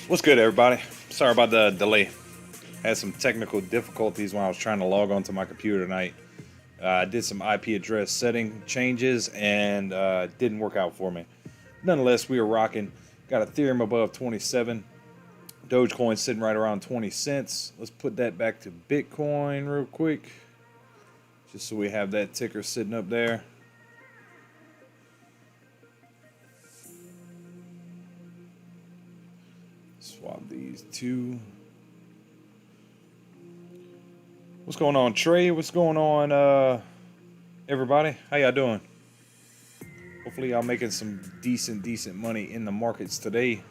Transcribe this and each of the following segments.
What's good, everybody? Sorry about the delay. Had some technical difficulties when I was trying to log onto my computer tonight. I did some IP address setting changes and it didn't work out for me. Nonetheless, we are rocking. Got Ethereum above 27. DogeCoin sitting right around 20 cents. Let's put that back to Bitcoin real quick, just so we have that ticker sitting up there. Swap these two. What's going on, Trey? What's going on, everybody? How y'all doing? Hopefully y'all making some decent money in the markets today.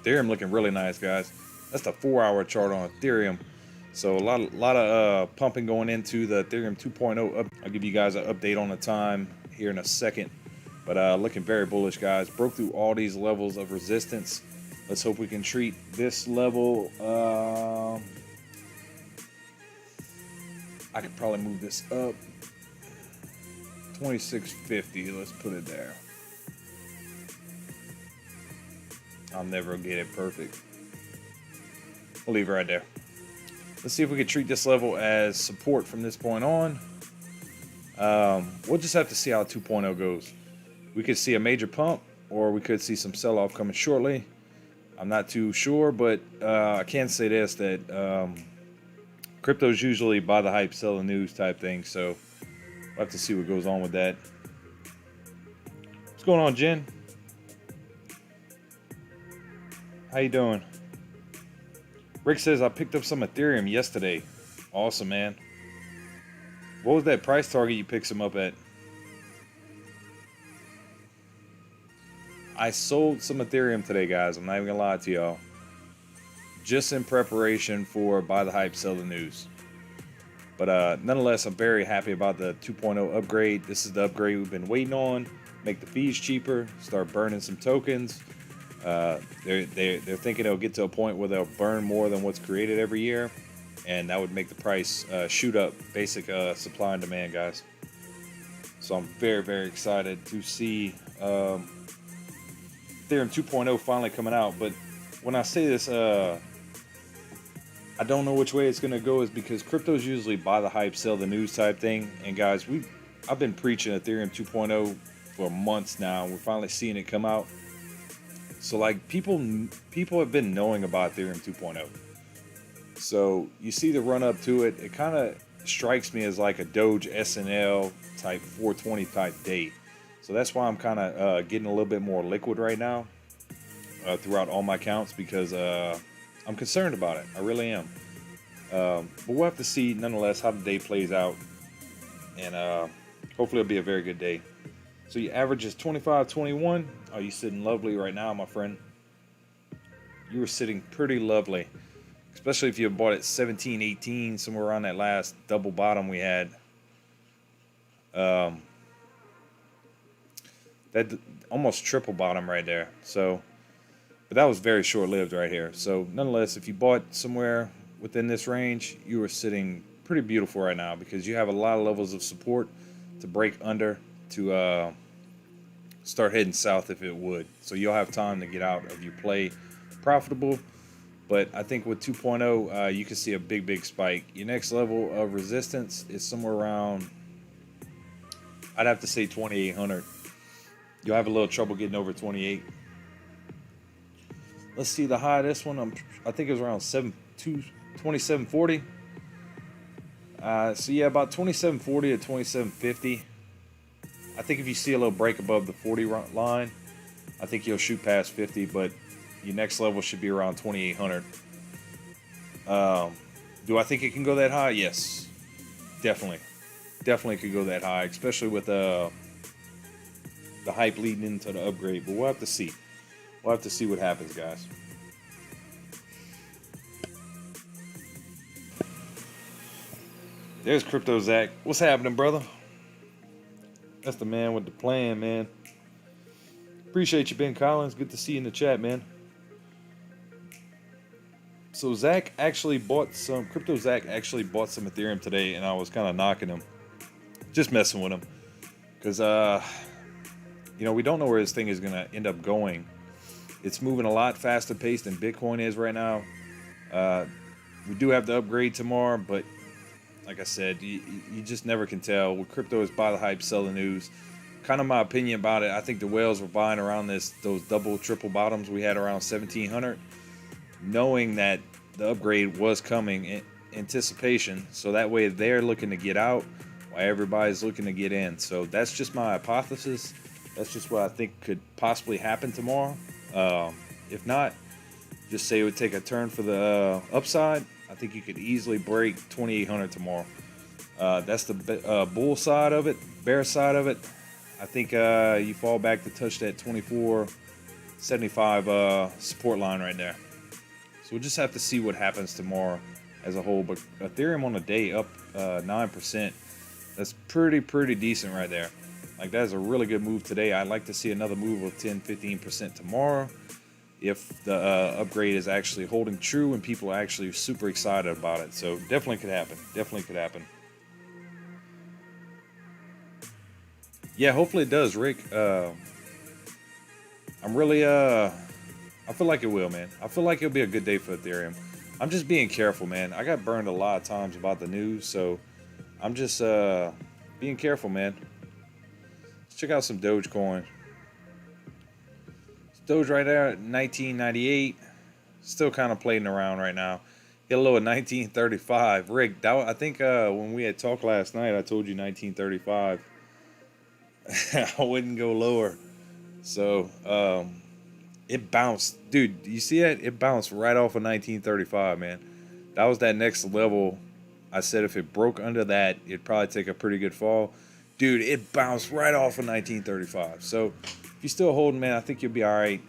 Ethereum looking really nice, guys. That's the 4-hour chart on Ethereum. So a lot of pumping going into the Ethereum 2.0 I'll give you guys an update on the time here in a second. But looking very bullish, guys. Broke through all these levels of resistance. Let's hope we can treat this level. I could probably move this up. 2650. Let's put it there. I'll never get it perfect. We'll leave it right there. Let's see if we can treat this level as support from this point on. We'll just have to see how 2.0 goes. We could see a major pump, or we could see some sell-off coming shortly. I'm not too sure, but I can say this, that crypto's usually buy the hype, sell the news type thing, so we'll have to see what goes on with that. What's going on, Jen? How you doing? Rick says, I picked up some Ethereum yesterday. Awesome, man. What was that price target you picked some up at? I sold some Ethereum today, guys. I'm not even gonna lie to y'all. Just in preparation for buy the hype, sell the news. But nonetheless, I'm very happy about the 2.0 upgrade. This is the upgrade we've been waiting on. Make the fees cheaper. Start burning some tokens. They're thinking it'll get to a point where they'll burn more than what's created every year, and that would make the price shoot up. Basic supply and demand, guys. So I'm very excited to see Ethereum 2.0 finally coming out. But when I say this, I don't know which way it's gonna go, is because crypto's usually buy the hype, sell the news type thing. And guys, I've been preaching Ethereum 2.0 for months now. We're finally seeing it come out. So like people have been knowing about Ethereum 2.0. So you see the run up to it. It kind of strikes me as like a Doge SNL type 420 type day. So that's why I'm kind of getting a little bit more liquid right now throughout all my accounts, because I'm concerned about it. I really am. But we'll have to see nonetheless how the day plays out, and hopefully it'll be a very good day. So your average is 25.21. Oh, you sitting lovely right now, my friend. You were sitting pretty lovely, especially if you bought it 17.18, somewhere around that last double bottom we had. That almost triple bottom right there. So, but that was very short-lived right here. So nonetheless, if you bought somewhere within this range, you were sitting pretty beautiful right now, because you have a lot of levels of support, to break under to start heading south if it would. So you'll have time to get out of your play profitable. But I think with 2.0, you can see a big spike. Your next level of resistance is somewhere around, I'd have to say 2,800. You'll have a little trouble getting over 28. Let's see the high of this one. I think it was around 2740. So yeah, about 2740 to 2750. I think if you see a little break above the 40 line, I think you'll shoot past 50, but your next level should be around 2,800. Do I think it can go that high? Yes, definitely. Definitely could go that high, especially with the hype leading into the upgrade. But we'll have to see. We'll have to see what happens, guys. There's Crypto Zach. What's happening, brother? That's the man with the plan, man. Appreciate you, Ben Collins. Good to see you in the chat, man. So Zach actually bought some, Crypto Zach actually bought some Ethereum today, and I was kind of knocking him. Just messing with him. Because, we don't know where this thing is going to end up going. It's moving a lot faster pace than Bitcoin is right now. We do have the upgrade tomorrow, but like I said, you just never can tell. With crypto is buy the hype, sell the news. Kind of my opinion about it. I think the whales were buying around those double, triple bottoms we had around 1,700, knowing that the upgrade was coming in anticipation. So that way they're looking to get out while everybody's looking to get in. So that's just my hypothesis. That's just what I think could possibly happen tomorrow. If not, just say it would take a turn for the upside. I think you could easily break 2,800 tomorrow. That's the bull side of it. Bear side of it, I think you fall back to touch that 2475 support line right there. So we'll just have to see what happens tomorrow as a whole. But Ethereum on the day up 9%. That's pretty decent right there. Like, that is a really good move today. I'd like to see another move of 10-15% tomorrow if the upgrade is actually holding true and people are actually super excited about it. So definitely could happen. Definitely could happen. Yeah, hopefully it does, Rick. I'm really I feel like it will, man. I feel like it'll be a good day for Ethereum. I'm just being careful, man. I got burned a lot of times about the news, so I'm just being careful, man. Let's check out some DogeCoin. Doge right there at 1998. Still kind of playing around right now. Hit a low at 1935. Rick, I think when we had talked last night, I told you 1935. I wouldn't go lower. So it bounced. Dude, you see that? It bounced right off of 1935, man. That was that next level. I said if it broke under that, it'd probably take a pretty good fall. Dude, it bounced right off of 1935. So if you're still holding, man, I think you'll be all right.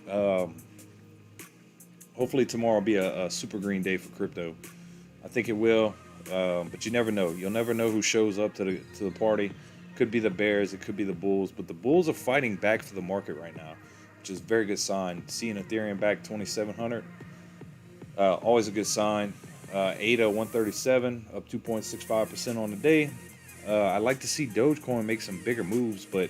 Hopefully tomorrow will be a super green day for crypto. I think it will, but you never know. You'll never know who shows up to the party. Could be the bears, it could be the bulls, but the bulls are fighting back for the market right now, which is a very good sign. Seeing Ethereum back 2,700, always a good sign. ADA 137, up 2.65% on the day. I'd like to see Dogecoin make some bigger moves, but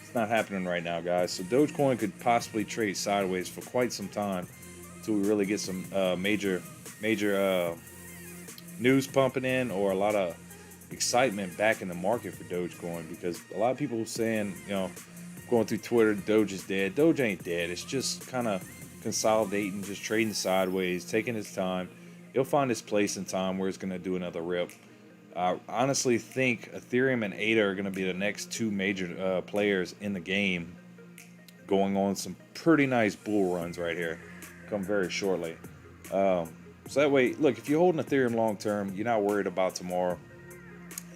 it's not happening right now, guys. So Dogecoin could possibly trade sideways for quite some time until we really get some major news pumping in, or a lot of excitement back in the market for Dogecoin, because a lot of people saying, going through Twitter, Doge is dead. Doge ain't dead. It's just kind of consolidating, just trading sideways, taking its time. It'll find its place in time where it's going to do another rip. I honestly think Ethereum and ADA are going to be the next two major players in the game, going on some pretty nice bull runs right here. Come very shortly. So that way, look, if you're holding Ethereum long term, you're not worried about tomorrow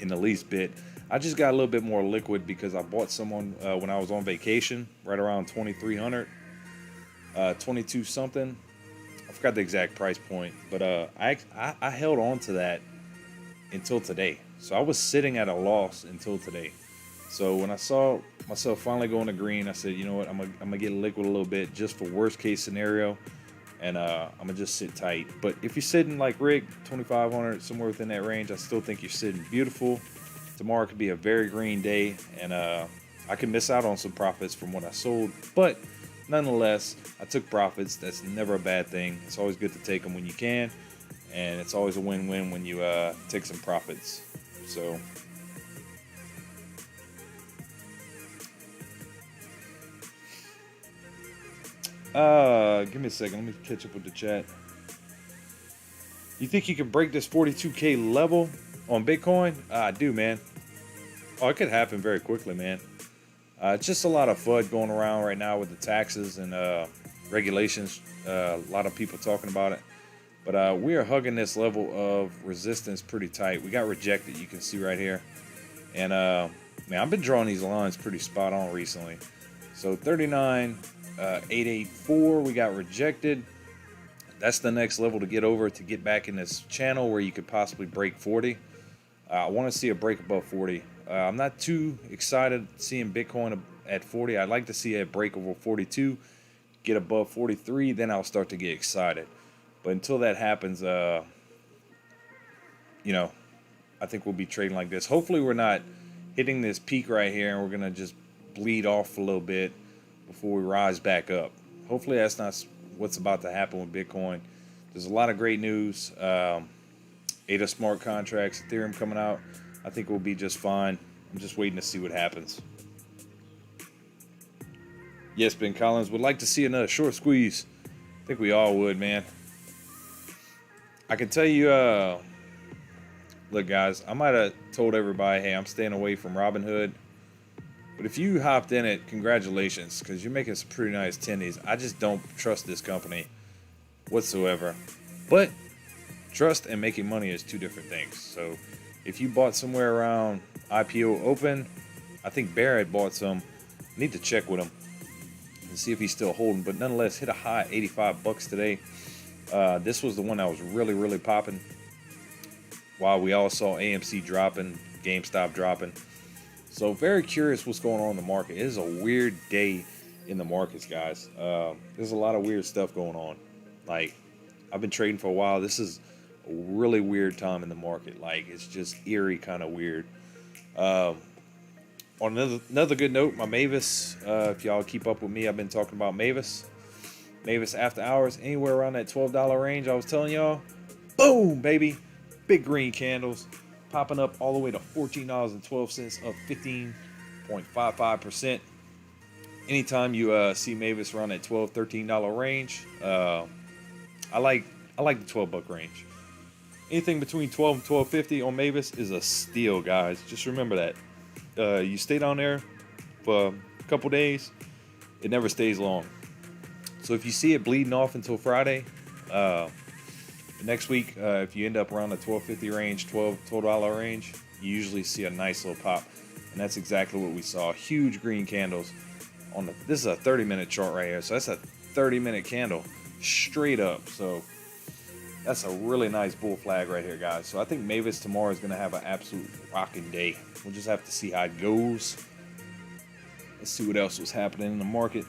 in the least bit. I just got a little bit more liquid because I bought someone when I was on vacation, right around 2,300, 22 something. I forgot the exact price point, but I held on to that until today. So I was sitting at a loss until today. So when I saw myself finally going to green, I said, you know what, I'm gonna get liquid a little bit just for worst case scenario, and I'm gonna just sit tight. But if you're sitting like Rick, 2,500, somewhere within that range, I still think you're sitting beautiful. Tomorrow could be a very green day, and I can miss out on some profits from what I sold, but nonetheless, I took profits. That's never a bad thing. It's always good to take them when you can, and it's always a win-win when you take some profits. So give me a second. Let me catch up with the chat. You think you can break this 42K level on Bitcoin? I do, man. Oh, it could happen very quickly, man. It's just a lot of FUD going around right now with the taxes and regulations. A lot of people talking about it. But we are hugging this level of resistance pretty tight. We got rejected, you can see right here. And, man, I've been drawing these lines pretty spot on recently. So 39,884, we got rejected. That's the next level to get over to get back in this channel where you could possibly break 40. I want to see a break above 40. I'm not too excited seeing Bitcoin at 40. I'd like to see a break over 42, get above 43, then I'll start to get excited. But until that happens, you know, I think we'll be trading like this. Hopefully we're not hitting this peak right here and we're going to just bleed off a little bit before we rise back up. Hopefully that's not what's about to happen with Bitcoin. There's a lot of great news. ADA smart contracts, Ethereum coming out. I think we'll be just fine. I'm just waiting to see what happens. Yes, Ben Collins would like to see another short squeeze. I think we all would, man. I can tell you, look, guys, I might have told everybody, hey, I'm staying away from Robinhood. But if you hopped in it, congratulations, because you're making some pretty nice tennies. I just don't trust this company whatsoever. But trust and making money is two different things. So if you bought somewhere around IPO open, I think Barrett bought some. Need to check with him and see if he's still holding. But nonetheless, hit a high $85 today. This was the one that was really, really popping. While we all saw AMC dropping, GameStop dropping. So very curious what's going on in the market. It is a weird day in the markets, guys. There's a lot of weird stuff going on. Like, I've been trading for a while. This is a really weird time in the market. Like, it's just eerie kind of weird. On another good note, my Mavis, if y'all keep up with me, I've been talking about Mavis. Mavis after hours, anywhere around that $12 range I was telling y'all. Boom, baby. Big green candles. Popping up all the way to $14.12, up 15.55%. Anytime you see Mavis around that $12, $13 range, I like the $12 range. Anything between $12 and $12.50 on Mavis is a steal, guys. Just remember that. You stay down there for a couple days, it never stays long. So if you see it bleeding off until Friday, next week, if you end up around the $12.50 range, $12 range, you usually see a nice little pop. And that's exactly what we saw. Huge green candles. This is a 30-minute chart right here. So that's a 30-minute candle straight up. So that's a really nice bull flag right here, guys. So I think Mavis tomorrow is going to have an absolute rocking day. We'll just have to see how it goes. Let's see what else was happening in the market.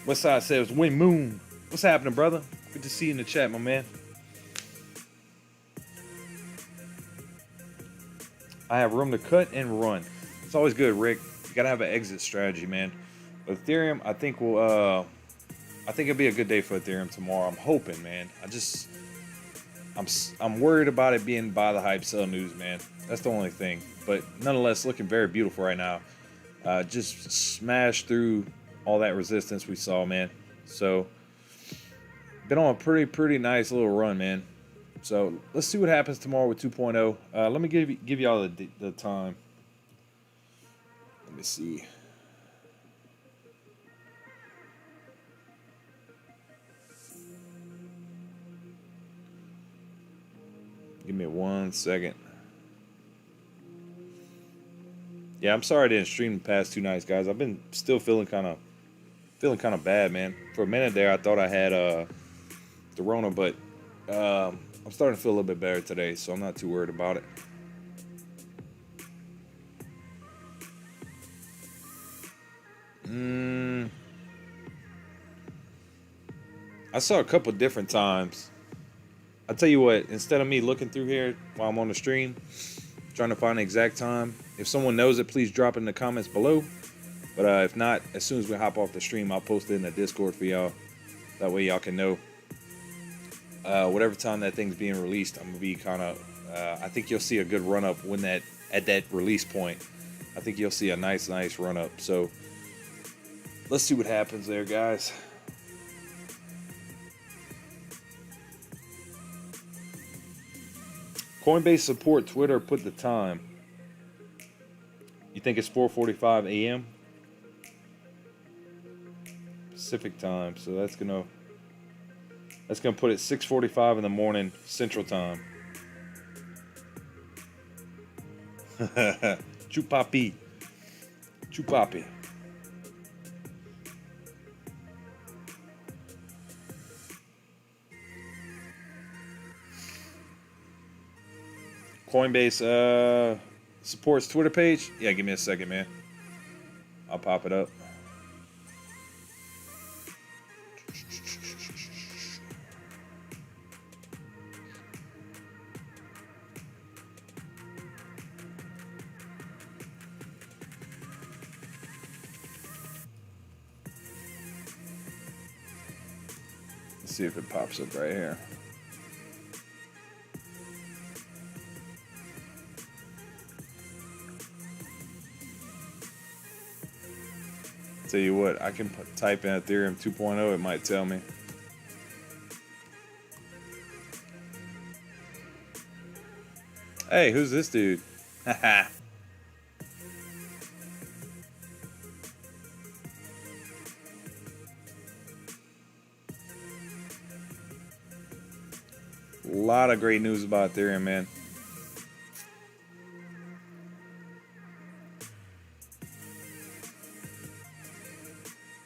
Westside says, Win Moon. What's happening, brother? Good to see you in the chat, my man. I have room to cut and run. It's always good, Rick. You gotta have an exit strategy, man. But Ethereum, I think it'll be a good day for Ethereum tomorrow. I'm hoping, man. I'm worried about it being buy the hype, sell news, man. That's the only thing. But nonetheless, looking very beautiful right now. Just smashed through all that resistance we saw, man. So been on a pretty nice little run, man. So let's see what happens tomorrow with 2.0. Let me give y'all the time. Let me see. Give me 1 second. Yeah, I'm sorry I didn't stream the past 2 nights, guys. I've been still feeling kind of bad, man. For a minute there, I thought I had the Rona, but I'm starting to feel a little bit better today, so I'm not too worried about it. I saw a couple different times I'll tell you what, instead of me looking through here while I'm on the stream, trying to find the exact time, if someone knows it, please drop it in the comments below. But if not, as soon as we hop off the stream, I'll post it in the Discord for y'all. That way y'all can know. Whatever time that thing's being released, I'm going to be kind of, I think you'll see a good run up when at that release point. I think you'll see a nice run up. So let's see what happens there, guys. Coinbase support Twitter put the time. You think it's 4:45 a.m. Pacific time, so that's gonna put it 6:45 in the morning Central time. Chupapi. Chupapi. Coinbase supports Twitter page. Yeah, give me a second, man. I'll pop it up. Let's see if it pops up right here. Tell you what, I can type in Ethereum 2.0, it might tell me. Hey, who's this dude? Haha. A lot of great news about Ethereum, man.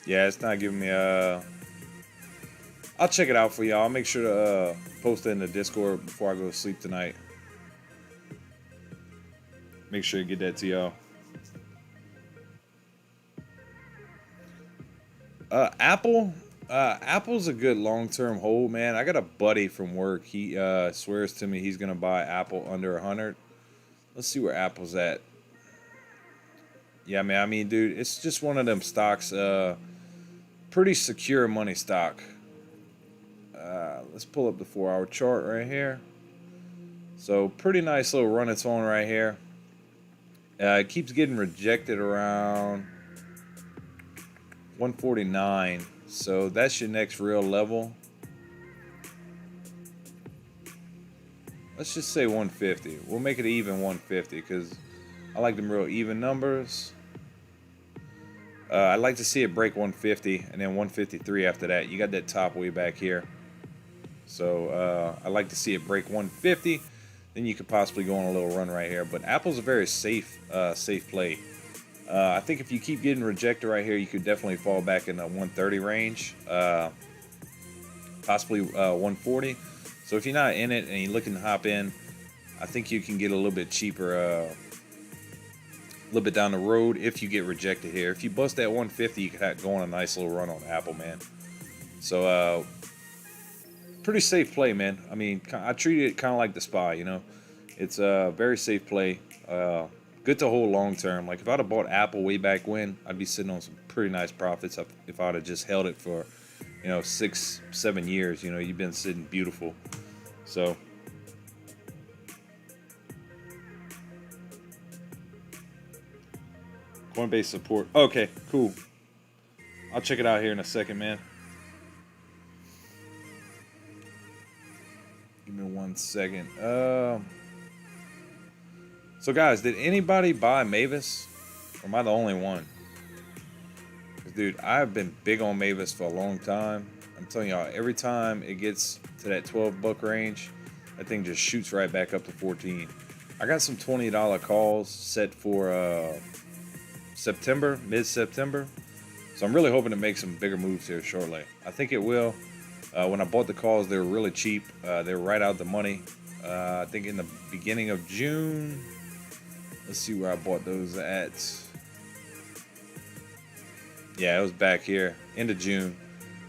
Yeah, it's not giving me I'll check it out for y'all. I'll make sure to post it in the Discord before I go to sleep tonight. Make sure to get that to y'all. Apple's a good long-term hold, man. I got a buddy from work. He swears to me he's gonna buy Apple under 100. Let's see where Apple's at. Yeah, man. I mean, dude, it's just one of them stocks. Pretty secure money stock. Let's pull up the 4-hour chart right here. So pretty nice little run it's on right here. It keeps getting rejected around 149. So that's your next real level. Let's just say 150. We'll make it even 150 because I like them real even numbers. I'd like to see it break 150 and then 153 after that. You got that top way back here. So I'd like to see it break 150. Then you could possibly go on a little run right here. But Apple's a very safe play. I think if you keep getting rejected right here, you could definitely fall back in the 130 range. Possibly 140. So if you're not in it and you're looking to hop in, I think you can get a little bit cheaper a little bit down the road if you get rejected here. If you bust that 150, you could go on a nice little run on Apple, man. So pretty safe play, man. I mean, I treat it kind of like the SPY, you know. It's a very safe play. Good to hold long term. Like if I'd have bought Apple way back when, I'd be sitting on some pretty nice profits if I'd have just held it for, 6-7 years. You know, you've been sitting beautiful. So Coinbase support. Okay, cool. I'll check it out here in a second, man. Give me 1 second. So guys, did anybody buy Mavis? Or am I the only one? 'Cause, dude, I've been big on Mavis for a long time. I'm telling y'all, every time it gets to that $12 range, that thing just shoots right back up to 14. I got some $20 calls set for September, mid-September. So I'm really hoping to make some bigger moves here shortly. I think it will. When I bought the calls, they were really cheap. They were right out the money. I think in the beginning of June. Let's see where I bought those at. Yeah, it was back here, end of June.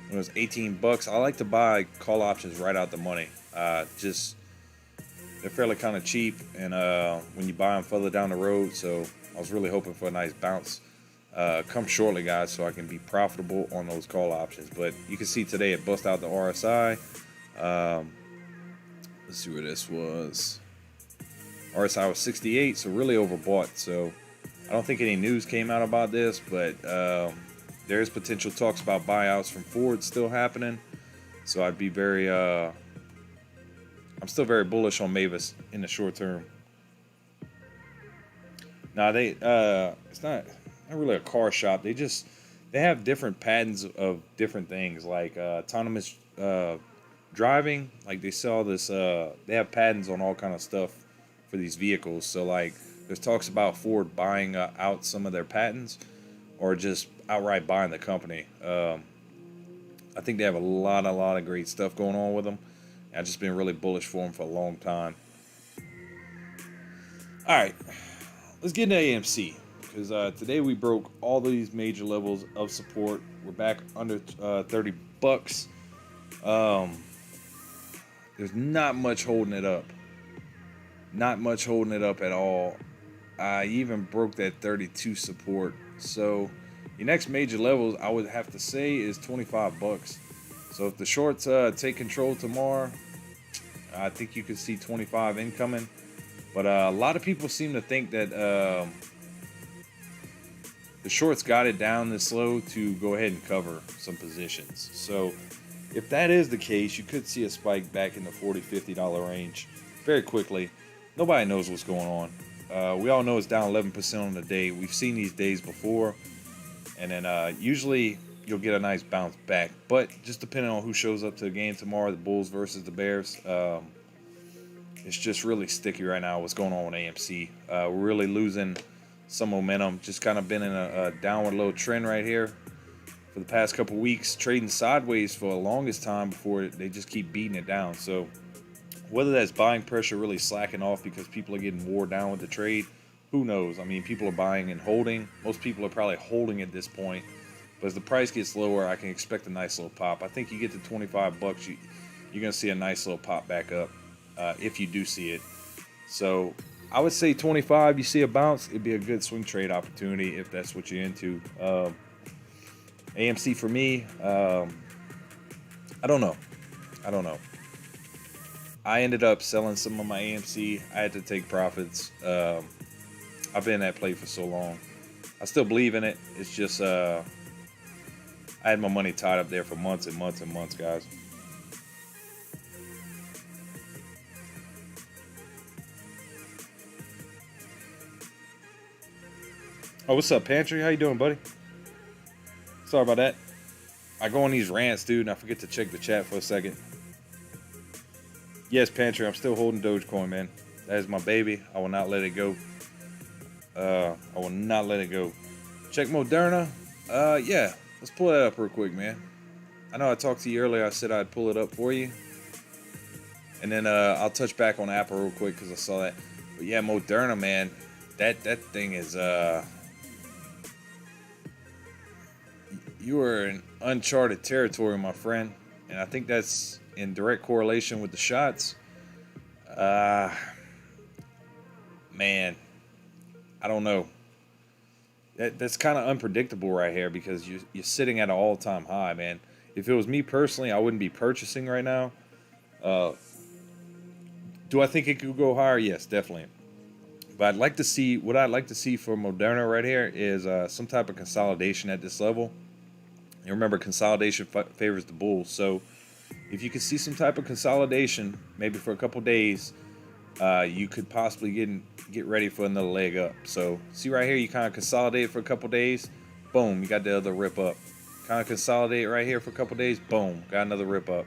When it was $18. I like to buy call options right out the money. Just they're fairly kind of cheap, and when you buy them further down the road, so I was really hoping for a nice bounce. Come shortly, guys, so I can be profitable on those call options. But you can see today it bust out the RSI. Let's see where this was. RSI was 68, so really overbought. So I don't think any news came out about this, but there's potential talks about buyouts from Ford still happening. So I'd be very, I'm still very bullish on Mavis in the short term. Now it's not really a car shop. They have different patents of different things, like autonomous driving. Like they sell this, they have patents on all kind of stuff for these vehicles. So like there's talks about Ford buying out some of their patents, or just outright buying the company. I think they have a lot of great stuff going on with them. I've just been really bullish for them for a long time. All right, let's get into AMC, because today we broke all these major levels of support. We're back under 30 bucks. There's not much holding it up. Not much holding it up at all. I even broke that 32 support. So your next major levels, I would have to say, is 25 bucks. So if the shorts take control tomorrow, I think you could see 25 incoming. But a lot of people seem to think that the shorts got it down this low to go ahead and cover some positions. So if that is the case, you could see a spike back in the $40, $50 range very quickly. Nobody knows what's going on. We all know it's down 11% on the day. We've seen these days before. And then usually you'll get a nice bounce back. But just depending on who shows up to the game tomorrow, the Bulls versus the Bears, it's just really sticky right now what's going on with AMC. We're really losing some momentum. Just kind of been in a downward low trend right here for the past couple weeks, trading sideways for the longest time before they just keep beating it down. So whether that's buying pressure really slacking off because people are getting wore down with the trade, who knows? I mean, people are buying and holding. Most people are probably holding at this point. But as the price gets lower, I can expect a nice little pop. I think you get to 25 bucks, you're going to see a nice little pop back up if you do see it. So I would say 25, you see a bounce, it'd be a good swing trade opportunity if that's what you're into. AMC for me, I don't know. I ended up selling some of my AMC. I had to take profits. I've been in that play for so long. I still believe in it. It's just I had my money tied up there for months and months and months, guys. Oh, what's up, Pantry? How you doing, buddy? Sorry about that. I go on these rants, dude, and I forget to check the chat for a second. Yes, Pantry, I'm still holding DogeCoin, man. That is my baby. I will not let it go. I will not let it go. Check Moderna. Yeah, let's pull that up real quick, man. I know I talked to you earlier. I said I'd pull it up for you. And then I'll touch back on Apple real quick because I saw that. But yeah, Moderna, man. That thing is... You are in uncharted territory, my friend. And I think that's in direct correlation with the shots. Man, I don't know. That's kind of unpredictable right here because you're sitting at an all-time high, man. If it was me personally, I wouldn't be purchasing right now. Do I think it could go higher? Yes, definitely. But I'd like to see for Moderna right here is some type of consolidation at this level. And remember, consolidation favors the bulls. So if you could see some type of consolidation, maybe for a couple days, you could possibly get ready for another leg up. So see right here, you kind of consolidate for a couple days, boom, you got the other rip up. Kind of consolidate right here for a couple days, boom, got another rip up.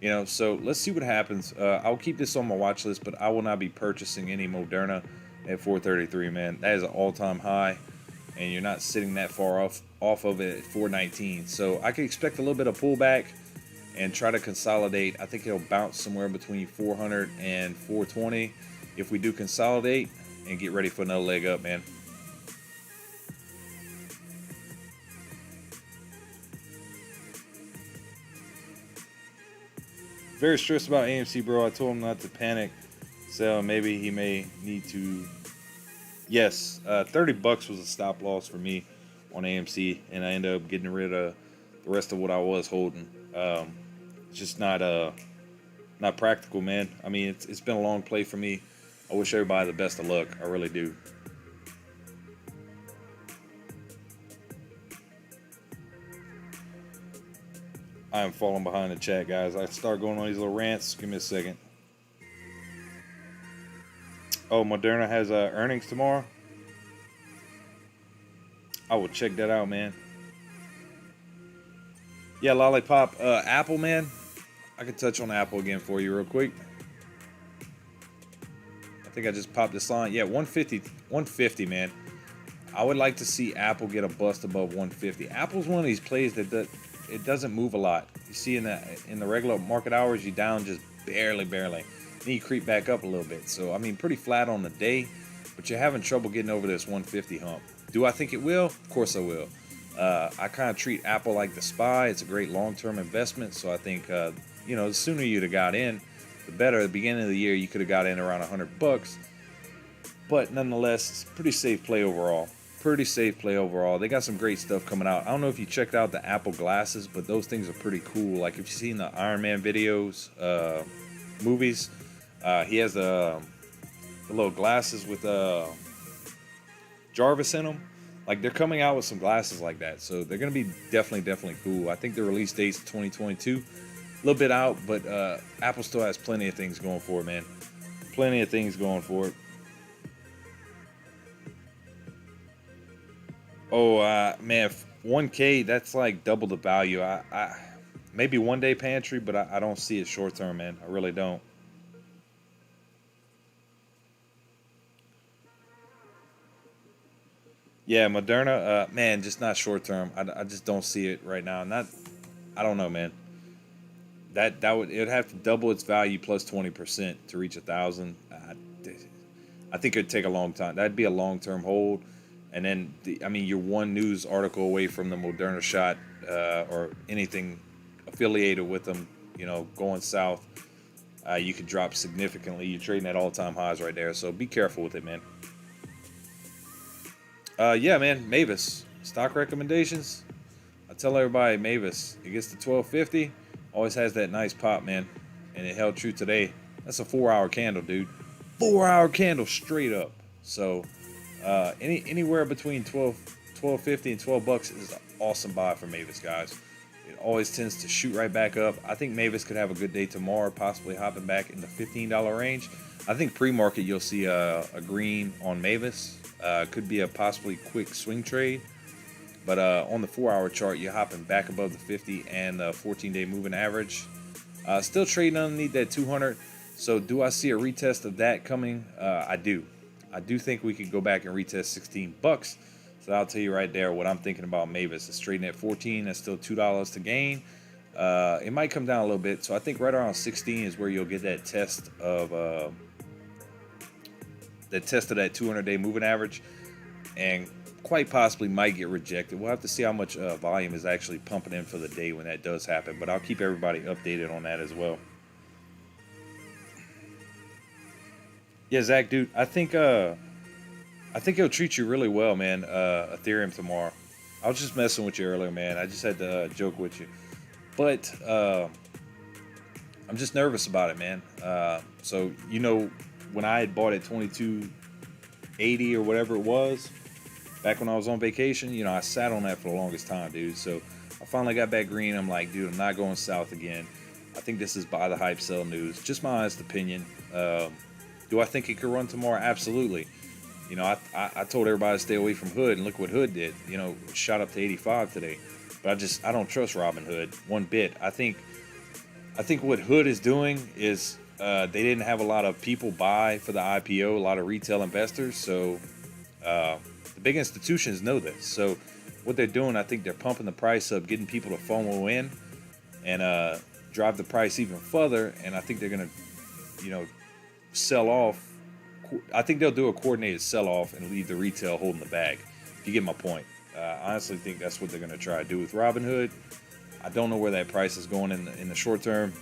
You know, so let's see what happens. I'll keep this on my watch list, but I will not be purchasing any Moderna at 433, man. That is an all-time high, and you're not sitting that far off of it at 419. So I can expect a little bit of pullback and try to consolidate. I think it'll bounce somewhere between 400 and 420 if we do consolidate and get ready for another leg up, man. very stressed about AMC, bro. I told him not to panic. So maybe he may need to. Yes, $30 was a stop loss for me on AMC, and I ended up getting rid of the rest of what I was holding. It's just not practical, man. I mean, it's been a long play for me. I wish everybody the best of luck. I really do. I am falling behind the chat, guys. I start going on these little rants. Give me a second. Oh, Moderna has earnings tomorrow. I will check that out, man. Yeah, Lollipop. Apple, man. I can touch on Apple again for you real quick. I think I just popped this line. Yeah, 150, man. I would like to see Apple get a bust above 150. Apple's one of these plays that it doesn't move a lot. You see in the regular market hours, you down just barely. Then you creep back up a little bit. So, I mean, pretty flat on the day, but you're having trouble getting over this 150 hump. Do I think it will? Of course I will. I kind of treat Apple like the SPY. It's a great long-term investment. So I think, the sooner you'd have got in, the better. At the beginning of the year, you could have got in around $100. But nonetheless, it's a pretty safe play overall. They got some great stuff coming out. I don't know if you checked out the Apple glasses, but those things are pretty cool. Like if you've seen the Iron Man videos, movies, he has the little glasses with Jarvis in them. Like they're coming out with some glasses like that, so they're gonna be definitely cool. I think the release date's 2022, a little bit out, but Apple still has plenty of things going for it, man. Plenty of things going for it. Oh man, 1K, that's like double the value. I maybe one day pantry, but I don't see it short term, man. I really don't. Yeah, Moderna, man, just not short term. I just don't see it right now. I don't know, man. It would have to double its value plus 20% to reach 1,000. I think it'd take a long time. That'd be a long term hold. And then, you're one news article away from the Moderna shot or anything affiliated with them, going south. You could drop significantly. You're trading at all-time highs right there. So be careful with it, man. Yeah, man, Mavis. Stock recommendations. I tell everybody, Mavis, it gets to 1250. Always has that nice pop, man. And it held true today. That's a 4-hour candle, dude. 4-hour candle straight up. So... anywhere between 12.50 and $12 is an awesome buy for Mavis, guys. It always tends to shoot right back up. I think Mavis could have a good day tomorrow, possibly hopping back in the $15 range. I think pre-market you'll see a green on Mavis. Could be a possibly quick swing trade, but on the 4-hour chart you're hopping back above the 50 and the 14-day moving average. Still trading underneath that 200. So do I see a retest of that coming? I do. I do think we could go back and retest $16. So I'll tell you right there what I'm thinking about Mavis. It's trading at 14. That's still $2 to gain. It might come down a little bit. So I think right around 16 is where you'll get that test of that 200-day moving average, and quite possibly might get rejected. We'll have to see how much volume is actually pumping in for the day when that does happen. But I'll keep everybody updated on that as well. Yeah, Zach, dude, I think he'll treat you really well, man. Ethereum tomorrow. I was just messing with you earlier, man. I just had to joke with you, but I'm just nervous about it, man. So when I had bought it 22.80 or whatever it was, back when I was on vacation, I sat on that for the longest time, dude. So I finally got back green. I'm like, dude, I'm not going south again. I think this is buy the hype, sell news. Just my honest opinion. Do I think it could run tomorrow? Absolutely. I told everybody to stay away from Hood, and look what Hood did. Shot up to 85 today. But I don't trust Robinhood one bit. I think what Hood is doing is they didn't have a lot of people buy for the IPO, a lot of retail investors. So the big institutions know this. So what they're doing, I think they're pumping the price up, getting people to FOMO in, and drive the price even further. And I think they're going to, sell off. I think they'll do a coordinated sell-off and leave the retail holding the bag. If you get my point. I honestly think that's what they're going to try to do with Robinhood. I don't know where that price is going in the short term.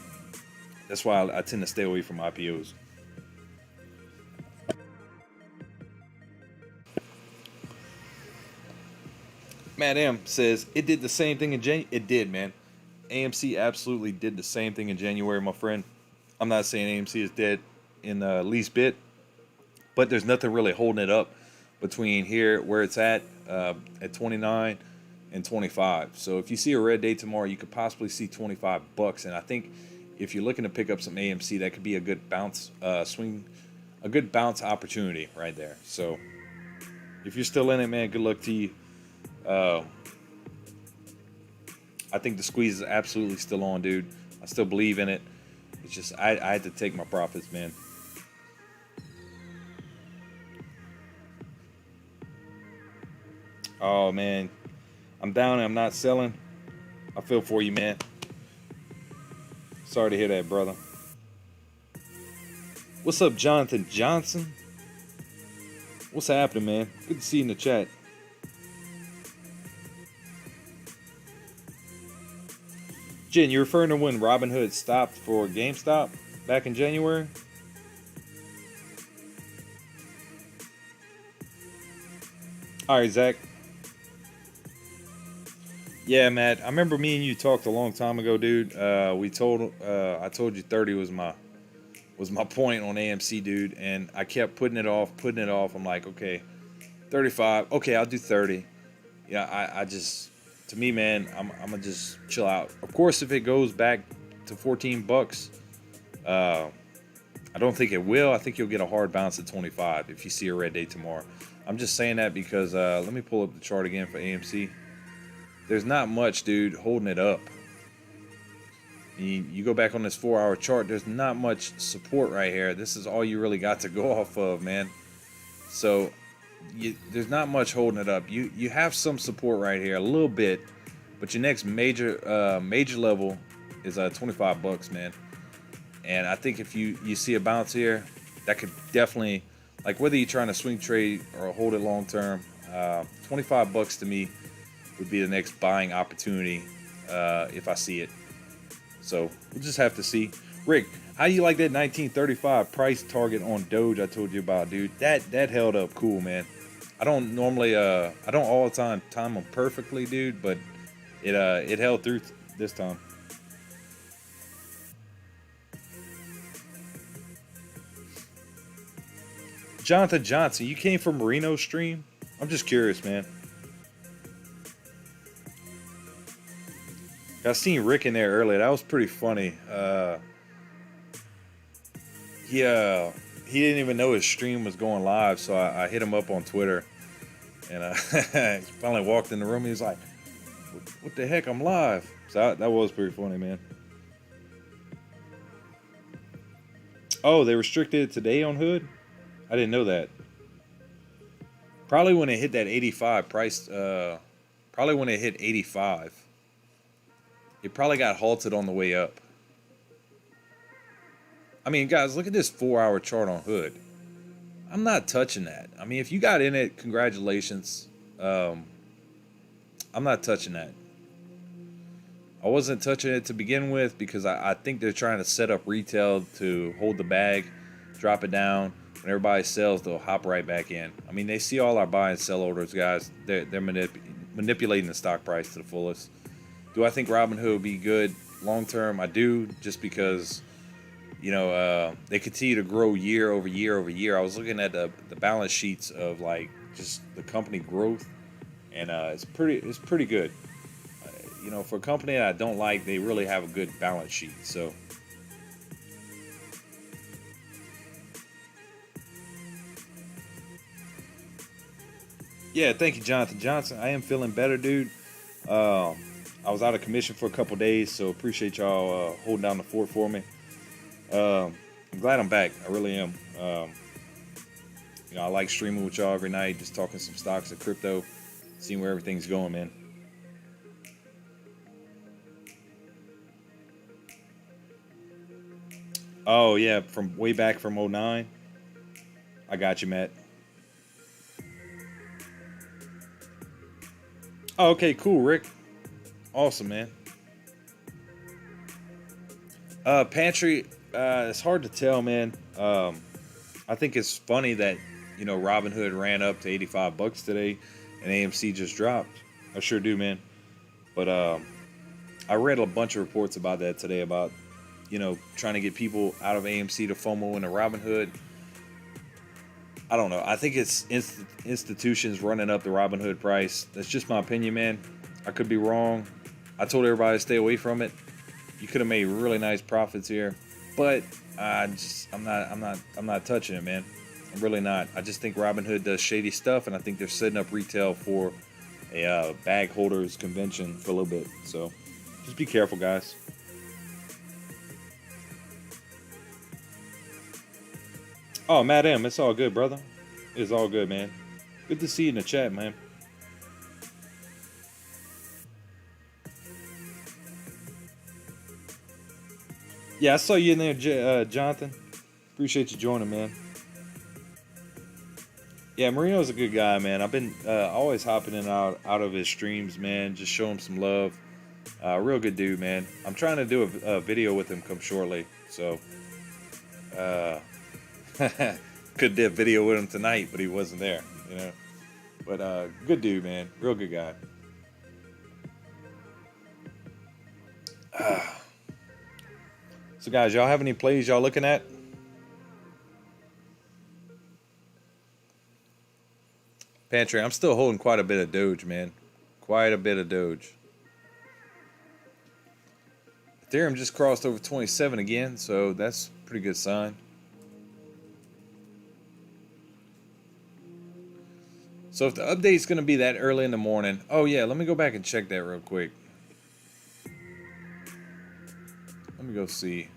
That's why I tend to stay away from IPOs. Matt M says it did the same thing in January. It did, man. AMC absolutely did the same thing in January, my friend. I'm not saying AMC is dead in the least bit, but there's nothing really holding it up between here where it's at 29 and 25. So if you see a red day tomorrow, you could possibly see $25, and I think if you're looking to pick up some AMC, that could be a good bounce swing, a good bounce opportunity right there. So if you're still in it, man, good luck to you. I think the squeeze is absolutely still on, dude. I still believe in it. It's just I had to take my profits, man. Oh man, I'm down and I'm not selling. I feel for you, man. Sorry to hear that, brother. What's up, Jonathan Johnson? What's happening, man? Good to see you in the chat. Jen, you're referring to when Robinhood stopped for GameStop back in January? All right, Zach. Yeah, Matt. I remember me and you talked a long time ago, dude. I told you 30 was my point on AMC, dude, and I kept putting it off. I'm like, okay, 35. Okay, I'll do 30. Yeah, I just, to me, man, I'm gonna just chill out. Of course, if it goes back to $14, I don't think it will. I think you'll get a hard bounce at 25 if you see a red day tomorrow. I'm just saying that because let me pull up the chart again for AMC. There's not much, dude, holding it up. You go back on this 4-hour chart, there's not much support right here. This is all you really got to go off of, man. So there's not much holding it up. You have some support right here, a little bit, but your next major level is $25, man. And I think if you see a bounce here, that could definitely, like whether you're trying to swing trade or hold it long term, $25 to me would be the next buying opportunity if I see it. So we'll just have to see. Rick, how do you like that 1935 price target on Doge I told you about, dude? That held up cool, man. I don't normally I don't all the time them perfectly, dude, but it held through this time. Jonathan Johnson, you came from Marino stream? I'm just curious, man. I seen Rick in there earlier. That was pretty funny. He didn't even know his stream was going live, so I hit him up on Twitter, and he finally walked in the room. He was like, "What the heck? I'm live!" So that was pretty funny, man. Oh, they restricted it today on Hood? I didn't know that. Probably when it hit that 85 price. Probably when it hit 85. It probably got halted on the way up. I mean, guys, look at this 4-hour chart on Hood. I'm not touching that. I mean, if you got in it, congratulations. I'm not touching that. I wasn't touching it to begin with because I think they're trying to set up retail to hold the bag, drop it down. When everybody sells, they'll hop right back in. I mean, they see all our buy and sell orders, guys. They're manipulating the stock price to the fullest. Do I think Robinhood will be good long term? I do, just because, they continue to grow year over year over year. I was looking at the balance sheets of like just the company growth, and it's pretty good. For a company that I don't like, they really have a good balance sheet. So. Yeah, thank you, Jonathan Johnson. I am feeling better, dude. I was out of commission for a couple days, so appreciate y'all holding down the fort for me. I'm glad I'm back. I really am. I like streaming with y'all every night, just talking some stocks and crypto, seeing where everything's going, man. Oh, yeah, from way back from 09. I got you, Matt. Oh, okay, cool, Rick. Awesome, man. Pantry, it's hard to tell, man. I think it's funny that, Robinhood ran up to 85 bucks today and AMC just dropped. I sure do, man. But I read a bunch of reports about that today about, trying to get people out of AMC to FOMO into Robinhood. I don't know. I think it's institutions running up the Robinhood price. That's just my opinion, man. I could be wrong. I told everybody to stay away from it. You could have made really nice profits here, but I'm not touching it, man. I'm really not. I just think Robinhood does shady stuff, and I think they're setting up retail for a bag holders convention for a little bit. So just be careful, guys. Oh, Matt M, it's all good, brother. It's all good, man. Good to see you in the chat, man. Yeah, I saw you in there, Jonathan. Appreciate you joining, man. Yeah, Marino's a good guy, man. I've been always hopping in and out of his streams, man. Just show him some love. Real good dude, man. I'm trying to do a video with him come shortly. So, could do a video with him tonight, but he wasn't there, But good dude, man. Real good guy. So, guys, y'all have any plays y'all looking at? Pantry, I'm still holding quite a bit of Doge, man. Quite a bit of Doge. Ethereum just crossed over 27 again, so that's a pretty good sign. So if the update's going to be that early in the morning... Oh, yeah, let me go back and check that real quick. Let me go see.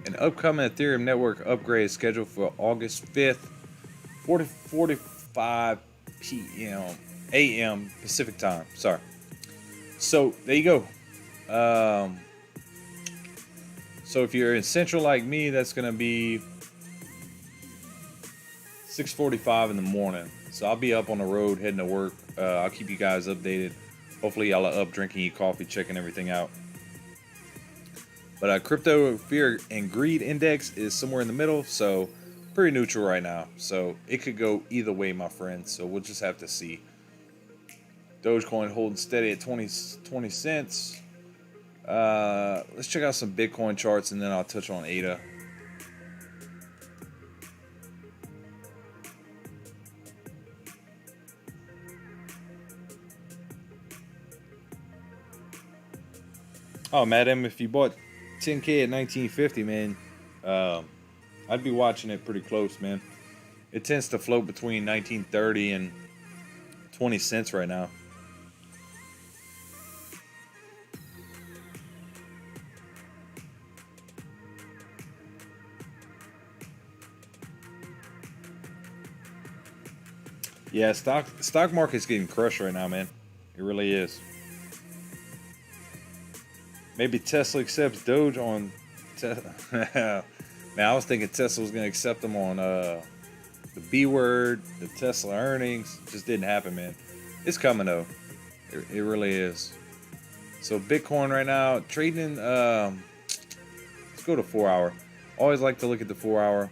An upcoming Ethereum network upgrade is scheduled for August 5th, 45 p.m. a.m. Pacific time. Sorry. So there you go. So if you're in Central like me, that's going to be 6:45 in the morning. So I'll be up on the road heading to work. I'll keep you guys updated. Hopefully y'all are up drinking your coffee, checking everything out. But crypto fear and greed index is somewhere in the middle, so pretty neutral right now. So it could go either way, my friends. So we'll just have to see. DogeCoin holding steady at 20 cents. Let's check out some Bitcoin charts, and then I'll touch on ADA. Oh, madam, if you bought 10K at 1950, man, I'd be watching it pretty close, man. It tends to float between 1930 and 20 cents right now. Yeah, stock market's getting crushed right now, man. It really is. Maybe Tesla accepts Doge on... Man, I was thinking Tesla was going to accept them on the B word, the Tesla earnings. It just didn't happen, man. It's coming, though. It really is. So Bitcoin right now, trading in... let's go to 4 hour. Always like to look at the 4 hour.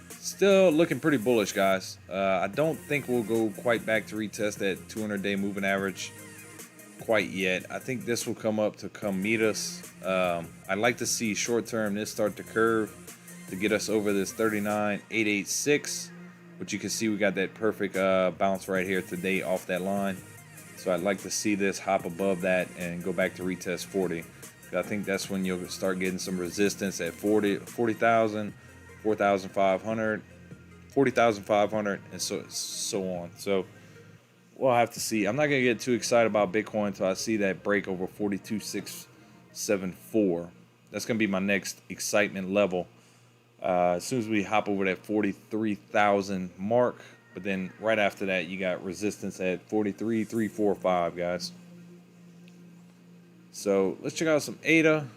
Still looking pretty bullish, guys. I don't think we'll go quite back to retest that 200-day moving average quite yet. I think this will come up to come meet us. I'd like to see short term this start to curve to get us over this 39,886, which you can see we got that perfect bounce right here today off that line. So I'd like to see this hop above that and go back to retest 40. I think that's when you'll start getting some resistance at 40,000, 4,500, 40,500, and so on. So we'll have to see. I'm not going to get too excited about Bitcoin until I see that break over 42,674. That's going to be my next excitement level. As soon as we hop over that 43,000 mark, but then right after that, you got resistance at 43,345, guys. So let's check out some ADA.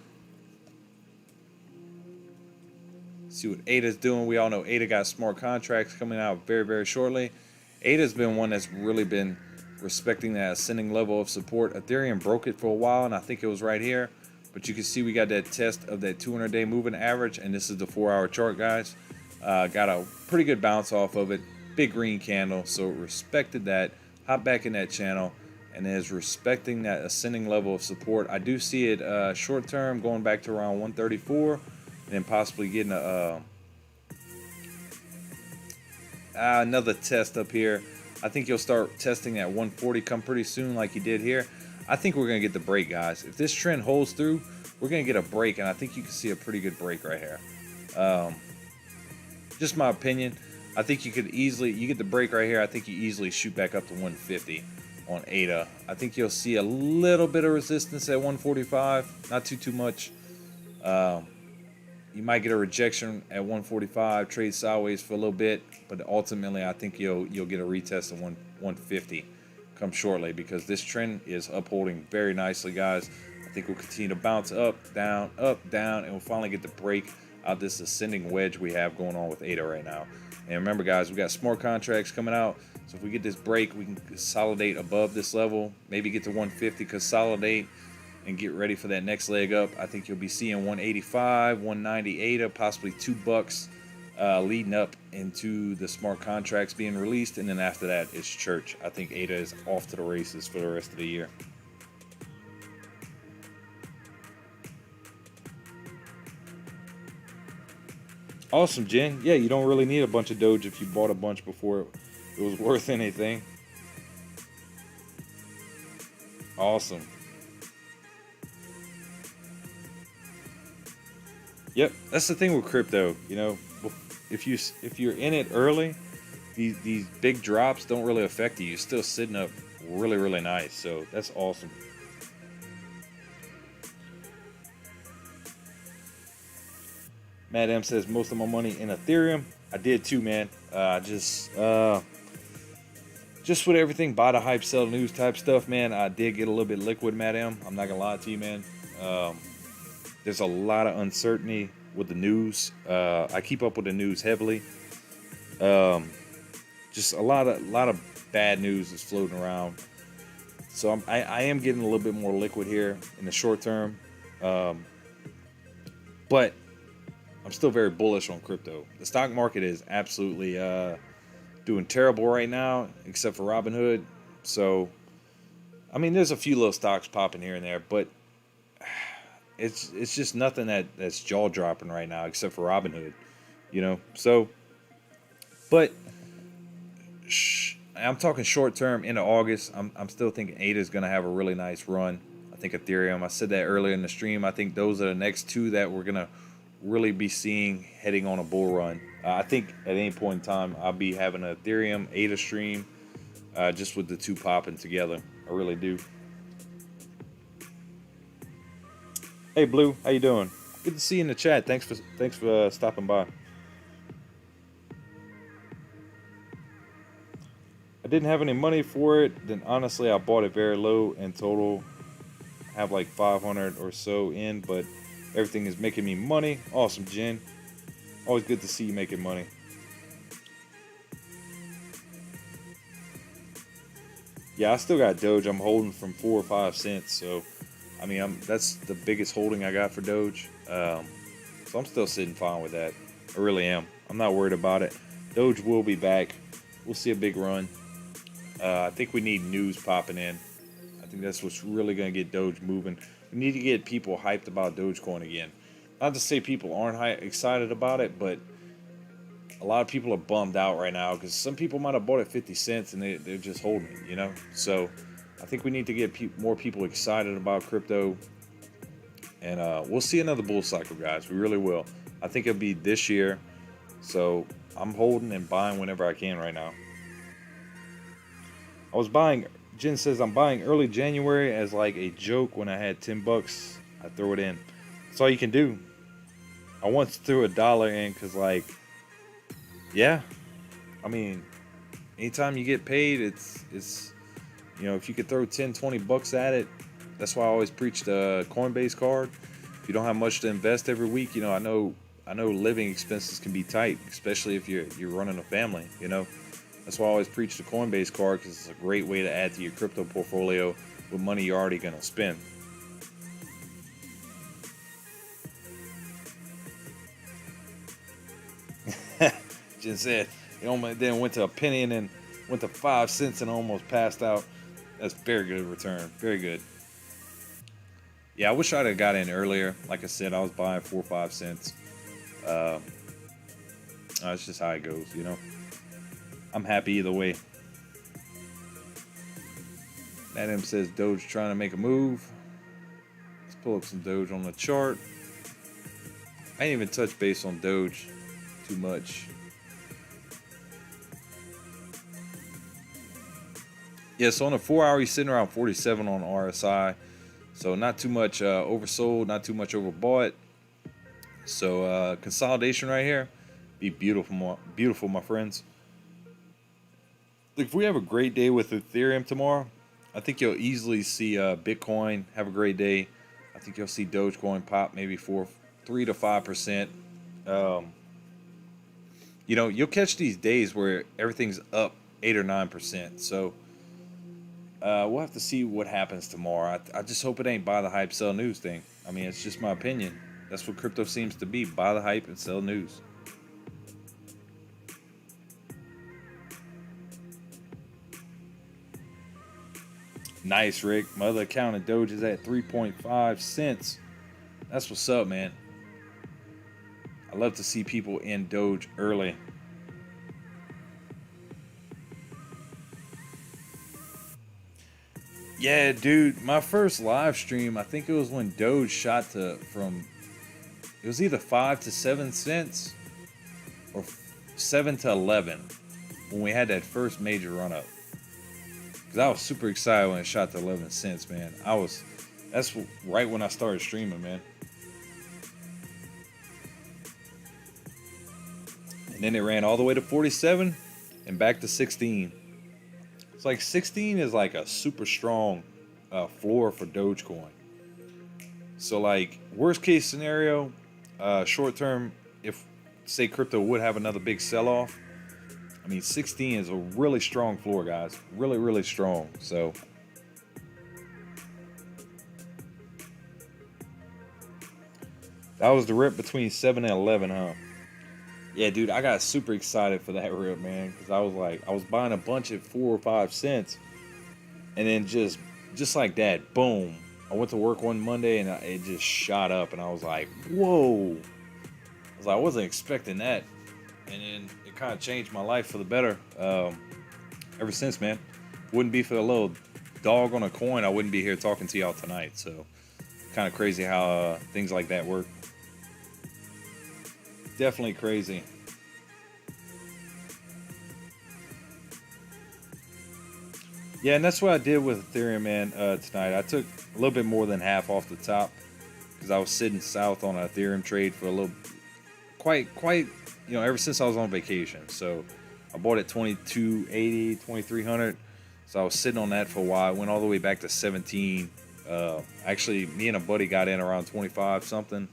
See what ADA's doing. We all know ADA got smart contracts coming out very, very shortly. ADA's been one that's really been respecting that ascending level of support. Ethereum broke it for a while, and I think it was right here. But you can see we got that test of that 200-day moving average, and this is the 4-hour chart, guys. Got a pretty good bounce off of it. Big green candle, so it respected that. Hop back in that channel, and is respecting that ascending level of support. I do see it short term going back to around 134, and then possibly getting another test up here. I think you'll start testing at 140 come pretty soon like you did here. I think we're going to get the break, guys. If this trend holds through, we're going to get a break, and I think you can see a pretty good break right here. Just my opinion. I think you get the break right here. I think you easily shoot back up to 150 on ADA. I think you'll see a little bit of resistance at 145, not too much. You might get a rejection at 145, trade sideways for a little bit, but ultimately I think you'll get a retest of 150 come shortly, because this trend is upholding very nicely, guys. I think we'll continue to bounce up, down, and we'll finally get the break out this ascending wedge we have going on with ADA right now. And remember, guys, we got smart contracts coming out, so if we get this break, we can consolidate above this level, maybe get to 150, consolidate, and get ready for that next leg up. I think you'll be seeing 185, 190 ADA, possibly $2 leading up into the smart contracts being released, and then after that it's church. I think ADA is off to the races for the rest of the year. Awesome, Jen. Yeah, you don't really need a bunch of Doge if you bought a bunch before it was worth anything. Awesome. Yep, that's the thing with crypto. You know, if you're in it early, these big drops don't really affect you. You're still sitting up really nice. So that's awesome. Matt M says most of my money in Ethereum. I did too, man. Just with everything, buy the hype, sell the news type stuff, man. I did get a little bit liquid, Matt M. I'm not gonna lie to you, man. There's a lot of uncertainty with the news. I keep up with the news heavily. Just a lot of bad news is floating around. So I am getting a little bit more liquid here in the short term. But I'm still very bullish on crypto. The stock market is absolutely doing terrible right now, except for Robinhood. So, I mean, there's a few little stocks popping here and there, but it's just nothing that's jaw dropping right now, except for Robinhood, you know. So, but I'm talking short term into August. I'm still thinking ADA is going to have a really nice run. I think Ethereum. I said that earlier in the stream. I think those are the next two that we're gonna really be seeing heading on a bull run. I think at any point in time I'll be having an Ethereum ADA stream, just with the two popping together. I really do. Hey Blue, how you doing? Good to see you in the chat. Thanks for stopping by. I didn't have any money for it. Then honestly, I bought it very low. In total, have like 500 or so in, but everything is making me money. Awesome, Jen. Always good to see you making money. Yeah, I still got Doge. I'm holding from 4 or 5 cents. So, I mean, that's the biggest holding I got for Doge. So I'm still sitting fine with that. I really am. I'm not worried about it. Doge will be back. We'll see a big run. I think we need news popping in. I think that's what's really going to get Doge moving. We need to get people hyped about DogeCoin again. Not to say people aren't excited about it, but a lot of people are bummed out right now because some people might have bought it 50 cents and they're just holding it, you know? So I think we need to get more people excited about crypto. And we'll see another bull cycle, guys. We really will. I think it'll be this year. So I'm holding and buying whenever I can right now. I was buying... Jen says, I'm buying early January as like a joke. When I had $10, I throw it in. That's all you can do. I once threw $1 in because, like, yeah. I mean, anytime you get paid, it's you know, if you could throw 10, 20 bucks at it, that's why I always preach the Coinbase card. If you don't have much to invest every week, you know, I know I know living expenses can be tight, especially if you're running a family. You know, that's why I always preach the Coinbase card, because it's a great way to add to your crypto portfolio with money you're already gonna spend. Just said it almost then went to a penny and then went to 5 cents and almost passed out. That's very good return. Very good. Yeah, I wish I'd have got in earlier. Like I said, I was buying 4 or 5 cents. Uh, that's just how it goes, you know. I'm happy either way. Adam says Doge trying to make a move. Let's pull up some Doge on the chart. I ain't even touch base on Doge too much. Yeah, so on the 4 hour, he's sitting around 47 on RSI. So not too much oversold, not too much overbought. So consolidation right here, be beautiful, my friends. Look, if we have a great day with Ethereum tomorrow, I think you'll easily see Bitcoin have a great day. I think you'll see DogeCoin pop maybe 3 to 5%. You know, you'll catch these days where everything's up 8 or 9%. So we'll have to see what happens tomorrow. I just hope it ain't buy the hype, sell news thing. I mean, it's just my opinion. That's what crypto seems to be: buy the hype and sell news. Nice, Rick. My other account of Doge is at 3.5 cents. That's what's up, man. I love to see people in Doge early. Yeah, dude, my first live stream, I think it was when Doge shot it was either 5 to 7 cents or 7 to 11 when we had that first major run up. Because I was super excited when it shot to 11 cents, man. That's right when I started streaming, man. And then it ran all the way to 47 and back to 16. It's like 16 is like a super strong floor for Dogecoin. So like worst case scenario, short term, if say crypto would have another big sell off, I mean 16 is a really strong floor, guys. Really, really strong. So that was the rip between 7 and 11, huh? Yeah, dude, I got super excited for that rip, man, because I was buying a bunch at 4 or 5 cents, and then just like that, boom. I went to work one Monday and it just shot up, and I was like, whoa. I wasn't expecting that, and then it kind of changed my life for the better. Ever since, man. Wouldn't be for the little dog on a coin, I wouldn't be here talking to y'all tonight. So, kind of crazy how things like that work. Definitely crazy. Yeah, and that's what I did with Ethereum, man, tonight. I took a little bit more than half off the top because I was sitting south on an Ethereum trade for a little, quite, ever since I was on vacation. So I bought it 2280, 2300. So I was sitting on that for a while. It went all the way back to 17. Actually, me and a buddy got in around 25 something.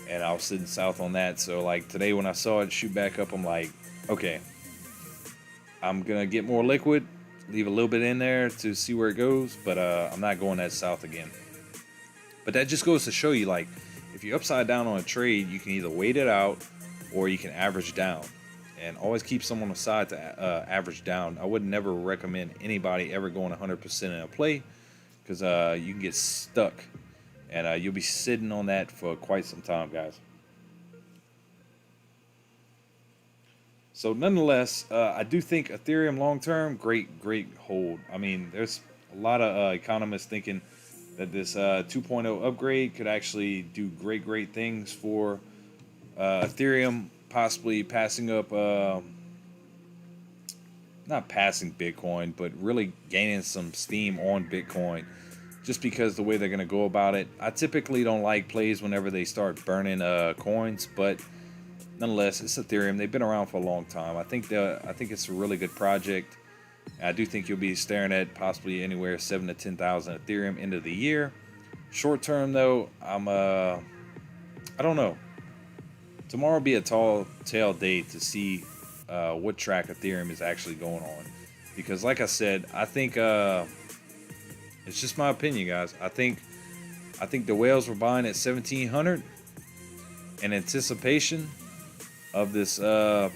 And I was sitting south on that. So like today when I saw it shoot back up, I'm like, okay, I'm going to get more liquid, leave a little bit in there to see where it goes. But I'm not going that south again. But that just goes to show you, like, if you're upside down on a trade, you can either wait it out or you can average down. And always keep some on the side to average down. I would never recommend anybody ever going 100% in a play because you can get stuck. And you'll be sitting on that for quite some time, guys. So nonetheless, I do think Ethereum long-term, great hold. I mean, there's a lot of economists thinking that this 2.0 upgrade could actually do great things for Ethereum, possibly passing up, not passing Bitcoin, but really gaining some steam on Bitcoin. Just because the way they're going to go about it. I typically don't like plays whenever they start burning coins, but nonetheless, it's Ethereum. They've been around for a long time. I think it's a really good project. I do think you'll be staring at possibly anywhere 7 to 10,000 Ethereum end of the year. Short term though, I don't know. tomorrow will be a tall tale day to see what track Ethereum is actually going on. Because like I said, I think it's just my opinion, guys. I think the whales were buying at 1700 in anticipation of this of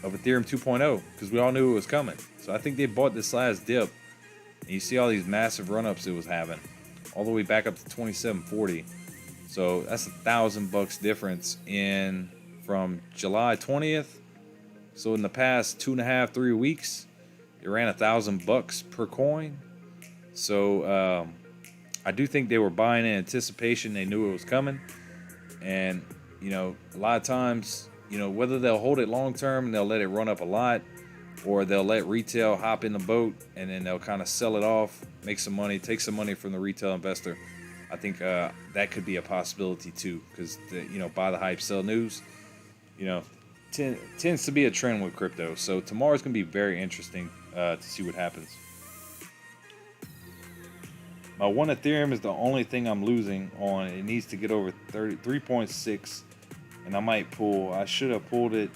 Ethereum 2.0, because we all knew it was coming. So I think they bought this last dip. And you see all these massive run-ups it was having, all the way back up to 2740. So that's $1,000 difference in from July 20th. So in the past 2.5, 3 weeks, it ran $1,000 per coin. So I do think they were buying in anticipation. They knew it was coming. And, a lot of times, whether they'll hold it long term and they'll let it run up a lot, or they'll let retail hop in the boat and then they'll kind of sell it off, make some money, take some money from the retail investor. I think that could be a possibility too, because buy the hype, sell news, tends to be a trend with crypto. So tomorrow's gonna be very interesting to see what happens. My one Ethereum is the only thing I'm losing on. It needs to get over 3.6, and I might pull. I should have pulled it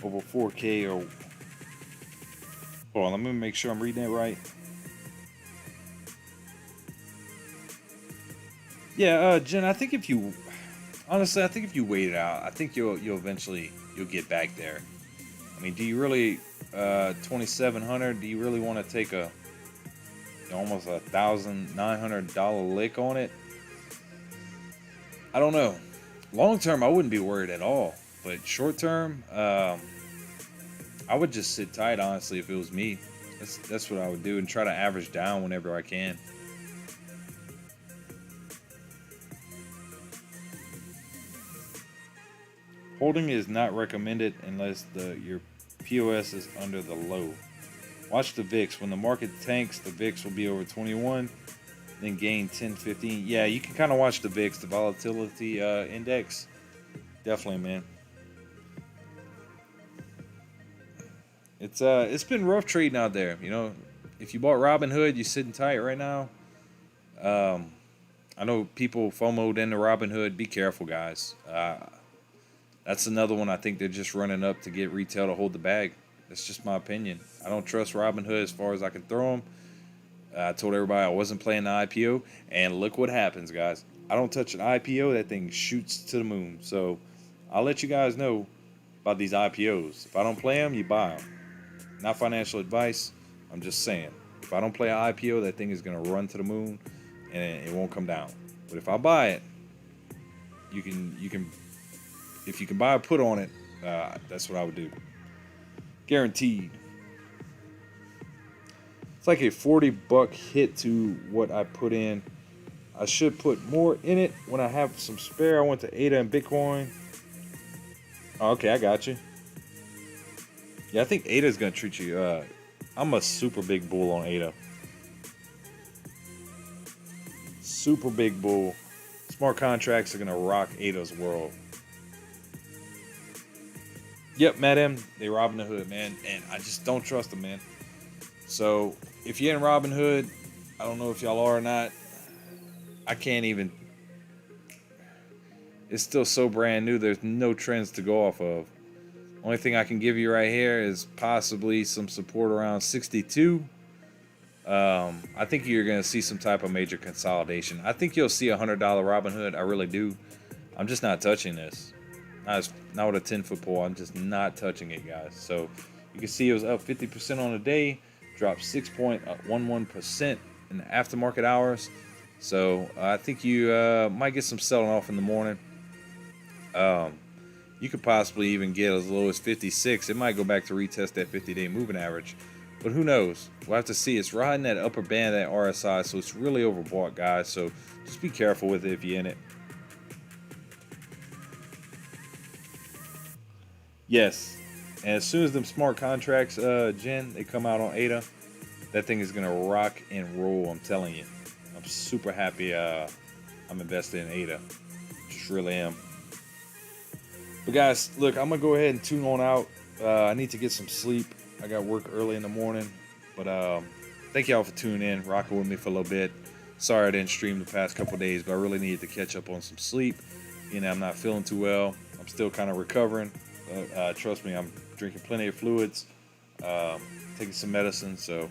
over 4K or. Hold on, let me make sure I'm reading it right. Yeah, Jen, I think if you wait it out, I think you'll eventually get back there. I mean, do you really 2,700? Do you really want to take a almost $1,900 lick on it? I don't know. Long term, I wouldn't be worried at all, but short term, I would just sit tight, honestly, if it was me. That's what I would do, and try to average down whenever I can. Holding is not recommended unless your POS is under the low. Watch the VIX. When the market tanks, the VIX will be over 21, then gain 10, 15. Yeah, you can kind of watch the VIX, the volatility index. Definitely, man. It's been rough trading out there. If you bought Robinhood, you're sitting tight right now. I know people FOMO'd into Robinhood. Be careful, guys. That's another one I think they're just running up to get retail to hold the bag. That's just my opinion. I don't trust Robinhood as far as I can throw them. I told everybody I wasn't playing the IPO, and look what happens, guys. I don't touch an IPO. That thing shoots to the moon. So I'll let you guys know about these IPOs. If I don't play them, you buy them. Not financial advice. I'm just saying. If I don't play an IPO, that thing is going to run to the moon, and it won't come down. But if I buy it, you can. If you can buy a put on it, that's what I would do. Guaranteed. It's like a $40 hit to what I put in. I should put more in it when I have some spare. I went to ADA and Bitcoin. Oh, okay, I got you. Yeah, I think ADA is going to treat you. I'm a super big bull on ADA. Super big bull. Smart contracts are going to rock ADA's world. Yep, met him. They robbing the hood, man. And I just don't trust them, man. So, if you're in Robinhood, I don't know if y'all are or not. I can't even. It's still so brand new. There's no trends to go off of. Only thing I can give you right here is possibly some support around 62. I think you're going to see some type of major consolidation. I think you'll see a $100 Robinhood. I really do. I'm just not touching this. Not with a 10-foot pole. I'm just not touching it, guys. So you can see it was up 50% on the day, dropped 6.11% in the aftermarket hours. So I think you might get some selling off in the morning. You could possibly even get as low as 56. It might go back to retest that 50-day moving average. But who knows? We'll have to see. It's riding that upper band of that RSI, so it's really overbought, guys. So just be careful with it if you're in it. Yes, and as soon as them smart contracts, Jen, they come out on ADA, that thing is going to rock and roll, I'm telling you. I'm super happy I'm invested in ADA. Just really am. But guys, look, I'm going to go ahead and tune on out. I need to get some sleep. I got work early in the morning. But thank y'all for tuning in, rocking with me for a little bit. Sorry I didn't stream the past couple days, but I really needed to catch up on some sleep. I'm not feeling too well. I'm still kind of recovering. But trust me, I'm drinking plenty of fluids, taking some medicine, so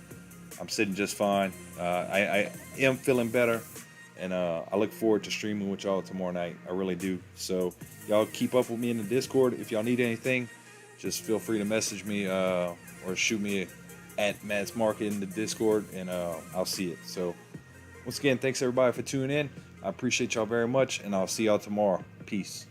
I'm sitting just fine. I am feeling better, and I look forward to streaming with y'all tomorrow night. I really do. So y'all keep up with me in the Discord. If y'all need anything, just feel free to message me or shoot me at Matt's Market in the Discord, and I'll see it. So once again, thanks everybody for tuning in. I appreciate y'all very much, and I'll see y'all tomorrow. Peace.